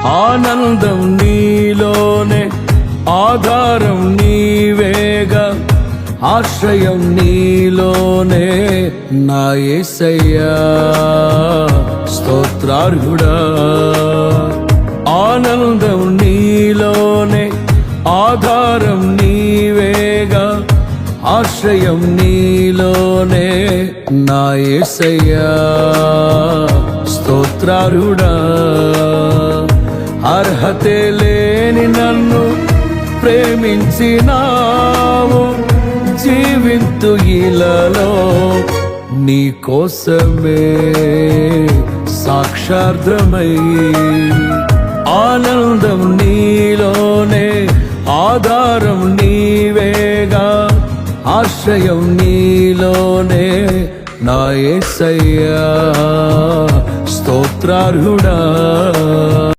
ఆనందం నీలోనే, ఆధారం నీవేగా, ఆశ్రయం నీలోనే నా యేసయ్యా స్తోత్రార్హుడా. ఆనందం నీలోనే, ఆధారం నీవేగా, ఆశ్రయం నీలోనే నా యేసయ్యా స్తోత్రార్హుడా. అర్హతే లేని నన్ను ప్రేమించినావు, జీవింతు ఇలలో నీ కోసమే సాక్షార్థమై. ఆనందం నీలోనే, ఆధారం నీవేగా, ఆశ్రయం నీలోనే నా యేసయ్యా స్తోత్రార్హుడా.